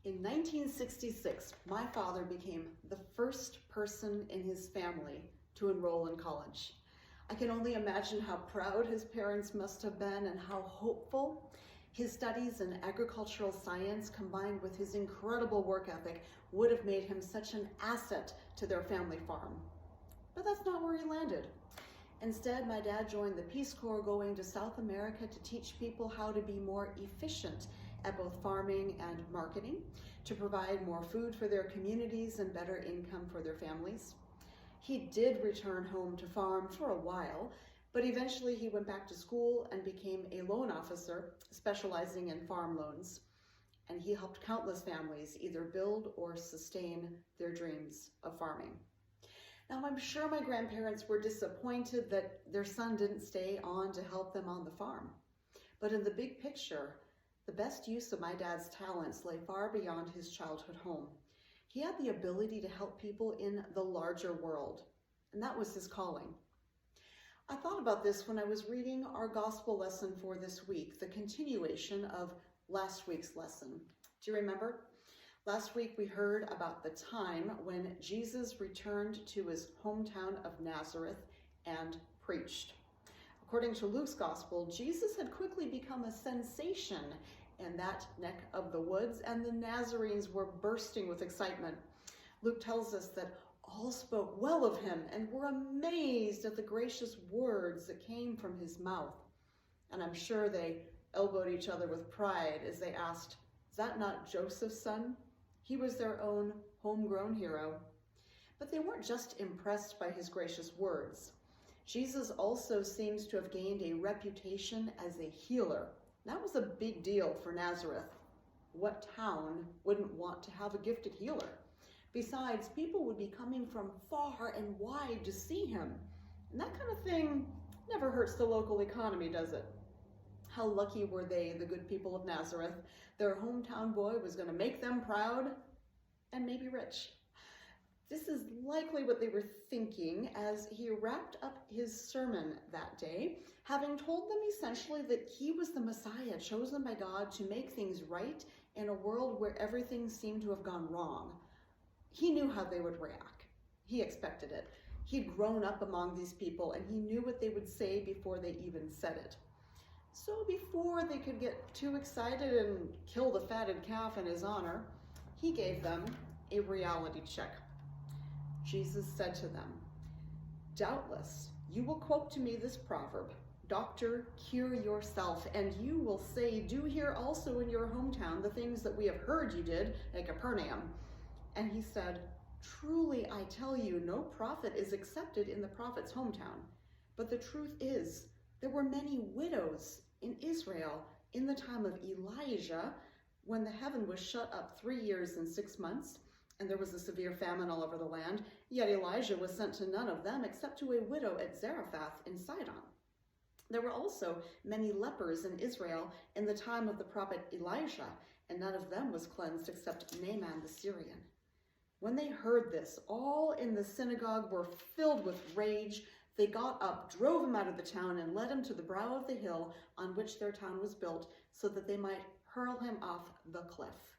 In 1966, my father became the first person in his family to enroll in college. I can only imagine how proud his parents must have been and how hopeful. His studies in agricultural science combined with his incredible work ethic would have made him such an asset to their family farm. But that's not where he landed. Instead, my dad joined the Peace Corps, going to South America to teach people how to be more efficient at both farming and marketing, to provide more food for their communities and better income for their families. He did return home to farm for a while, but eventually he went back to school and became a loan officer specializing in farm loans. And he helped countless families either build or sustain their dreams of farming. Now, I'm sure my grandparents were disappointed that their son didn't stay on to help them on the farm. But in the big picture, the best use of my dad's talents lay far beyond his childhood home. He had the ability to help people in the larger world, and that was his calling. I thought about this when I was reading our gospel lesson for this week, the continuation of last week's lesson. Do you remember? Last week we heard about the time when Jesus returned to his hometown of Nazareth and preached. According to Luke's gospel, Jesus had quickly become a sensation in that neck of the woods, and the Nazarenes were bursting with excitement. Luke tells us that all spoke well of him and were amazed at the gracious words that came from his mouth. And I'm sure they elbowed each other with pride as they asked, "Is that not Joseph's son?" He was their own homegrown hero. But they weren't just impressed by his gracious words. Jesus also seems to have gained a reputation as a healer. That was a big deal for Nazareth. What town wouldn't want to have a gifted healer? Besides, people would be coming from far and wide to see him. And that kind of thing never hurts the local economy, does it? How lucky were they, the good people of Nazareth? Their hometown boy was going to make them proud and maybe rich. This is likely what they were thinking as he wrapped up his sermon that day, having told them essentially that he was the Messiah chosen by God to make things right in a world where everything seemed to have gone wrong. He knew how they would react. He expected it. He'd grown up among these people and he knew what they would say before they even said it. So before they could get too excited and kill the fatted calf in his honor, he gave them a reality check. Jesus said to them, "Doubtless you will quote to me this proverb, 'Doctor, cure yourself,' and you will say, 'Do here also in your hometown the things that we have heard you did at Capernaum.' And he said, 'Truly I tell you, no prophet is accepted in the prophet's hometown. But the truth is, there were many widows in Israel in the time of Elijah, when the heaven was shut up 3 years and 6 months, and there was a severe famine all over the land. Yet Elijah was sent to none of them except to a widow at Zarephath in Sidon. There were also many lepers in Israel in the time of the prophet Elisha, and none of them was cleansed except Naaman the Syrian.' When they heard this, all in the synagogue were filled with rage. They got up, drove him out of the town, and led him to the brow of the hill on which their town was built, so that they might hurl him off the cliff.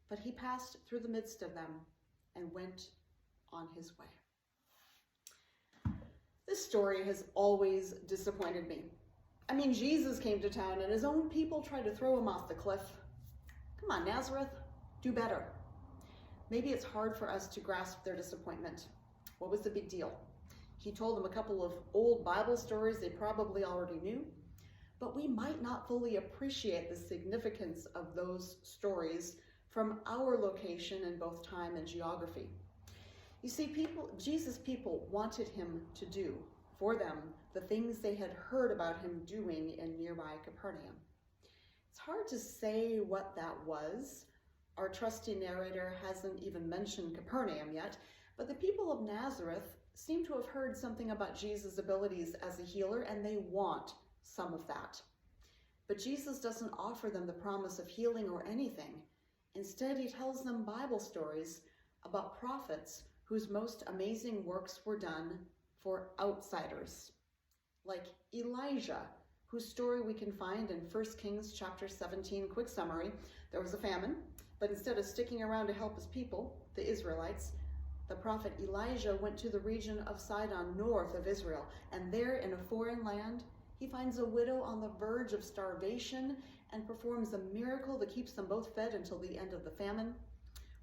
But he passed through the midst of them and went on his way." This story has always disappointed me. I mean, Jesus came to town and his own people tried to throw him off the cliff. Come on, Nazareth, do better. Maybe it's hard for us to grasp their disappointment. What was the big deal? He told them a couple of old Bible stories they probably already knew, but we might not fully appreciate the significance of those stories from our location in both time and geography. You see, Jesus' people wanted him to do for them the things they had heard about him doing in nearby Capernaum. It's hard to say what that was. Our trusty narrator hasn't even mentioned Capernaum yet, but the people of Nazareth seem to have heard something about Jesus' abilities as a healer, and they want some of that. But Jesus doesn't offer them the promise of healing or anything. Instead, he tells them Bible stories about prophets whose most amazing works were done for outsiders, like Elijah, whose story we can find in 1 Kings chapter 17. Quick summary: there was a famine. But instead of sticking around to help his people, the Israelites, the prophet Elijah went to the region of Sidon, north of Israel, and there in a foreign land, he finds a widow on the verge of starvation and performs a miracle that keeps them both fed until the end of the famine.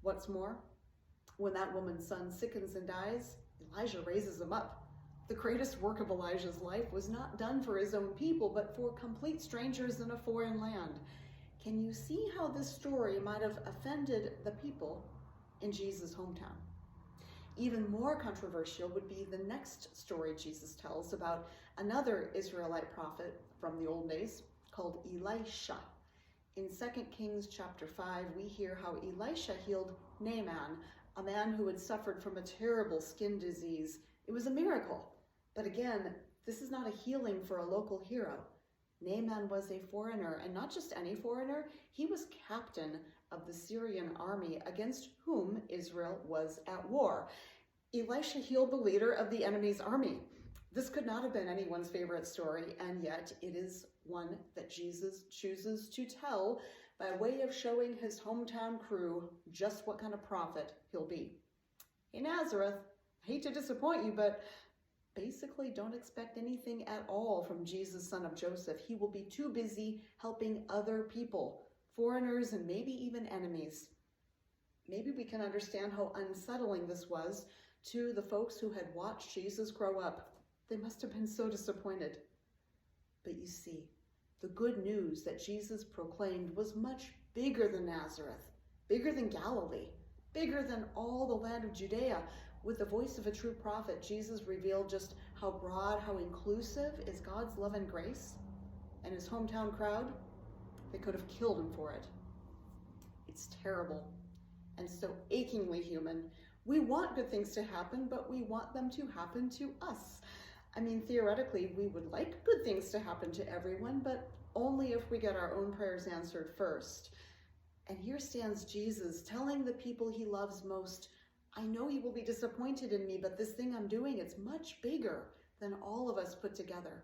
What's more, when that woman's son sickens and dies, Elijah raises him up. The greatest work of Elijah's life was not done for his own people, but for complete strangers in a foreign land. Can you see how this story might have offended the people in Jesus' hometown? Even more controversial would be the next story Jesus tells about another Israelite prophet from the old days called Elisha. In 2 Kings chapter 5, we hear how Elisha healed Naaman, a man who had suffered from a terrible skin disease. It was a miracle. But again, this is not a healing for a local hero. Naaman was a foreigner, and not just any foreigner, he was captain of the Syrian army against whom Israel was at war. Elisha healed the leader of the enemy's army. This could not have been anyone's favorite story, and yet it is one that Jesus chooses to tell by way of showing his hometown crew just what kind of prophet he'll be. Hey, Nazareth, I hate to disappoint you, but basically don't expect anything at all from Jesus, son of Joseph. He will be too busy helping other people, foreigners and maybe even enemies. Maybe we can understand how unsettling this was to the folks who had watched Jesus grow up. They must have been so disappointed. But you see, the good news that Jesus proclaimed was much bigger than Nazareth, bigger than Galilee, bigger than all the land of Judea. With the voice of a true prophet, Jesus revealed just how broad, how inclusive is God's love and grace. And his hometown crowd, they could have killed him for it. It's terrible and so achingly human. We want good things to happen, but we want them to happen to us. I mean, theoretically, we would like good things to happen to everyone, but only if we get our own prayers answered first. And here stands Jesus telling the people he loves most, I know you will be disappointed in me, but this thing I'm doing, it's much bigger than all of us put together.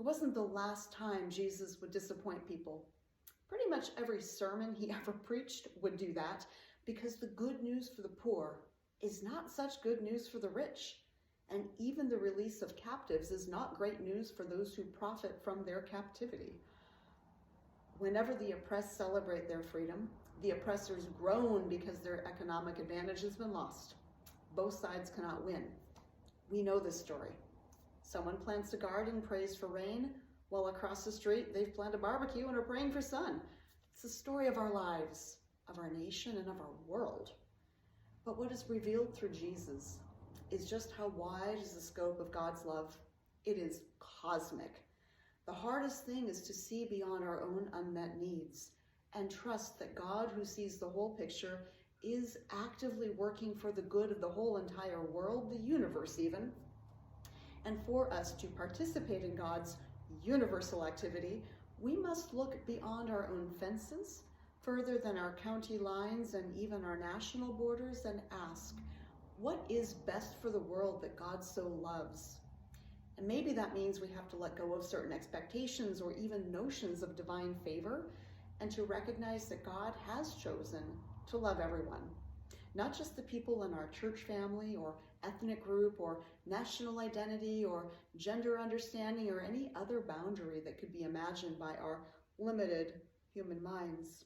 It wasn't the last time Jesus would disappoint people. Pretty much every sermon he ever preached would do that, because the good news for the poor is not such good news for the rich. And even the release of captives is not great news for those who profit from their captivity. Whenever the oppressed celebrate their freedom, the oppressors groan because their economic advantage has been lost. Both sides cannot win. We know this story. Someone plants a garden, prays for rain, while across the street they've planned a barbecue and are praying for sun. It's the story of our lives, of our nation, and of our world. But what is revealed through Jesus is just how wide is the scope of God's love. It is cosmic. The hardest thing is to see beyond our own unmet needs and trust that God, who sees the whole picture, is actively working for the good of the whole entire world, the universe even. And for us to participate in God's universal activity, we must look beyond our own fences, further than our county lines and even our national borders, and ask, what is best for the world that God so loves? And maybe that means we have to let go of certain expectations or even notions of divine favor, and to recognize that God has chosen to love everyone, not just the people in our church family or ethnic group or national identity or gender understanding or any other boundary that could be imagined by our limited human minds.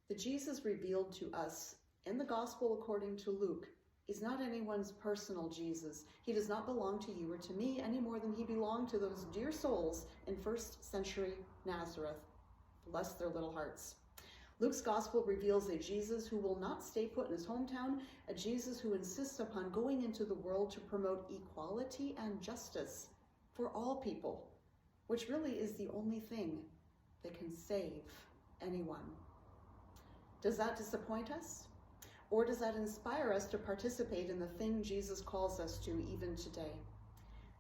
The Jesus revealed to us in the gospel according to Luke is not anyone's personal Jesus. He does not belong to you or to me any more than he belonged to those dear souls in first century Nazareth. Bless their little hearts. Luke's gospel reveals a Jesus who will not stay put in his hometown, a Jesus who insists upon going into the world to promote equality and justice for all people, which really is the only thing that can save anyone. Does that disappoint us? Or does that inspire us to participate in the thing Jesus calls us to even today?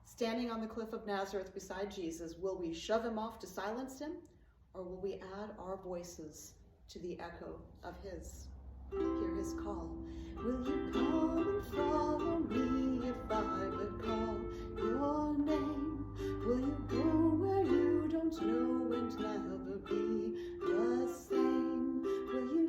Standing on the cliff of Nazareth beside Jesus, will we shove him off to silence him? Or will we add our voices to the echo of his? Hear his call. Will you come and follow me if I would call your name? Will you go where you don't know and never be the same? Will you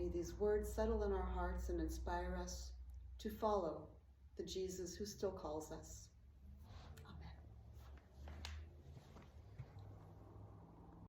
May these words settle in our hearts and inspire us to follow the Jesus who still calls us.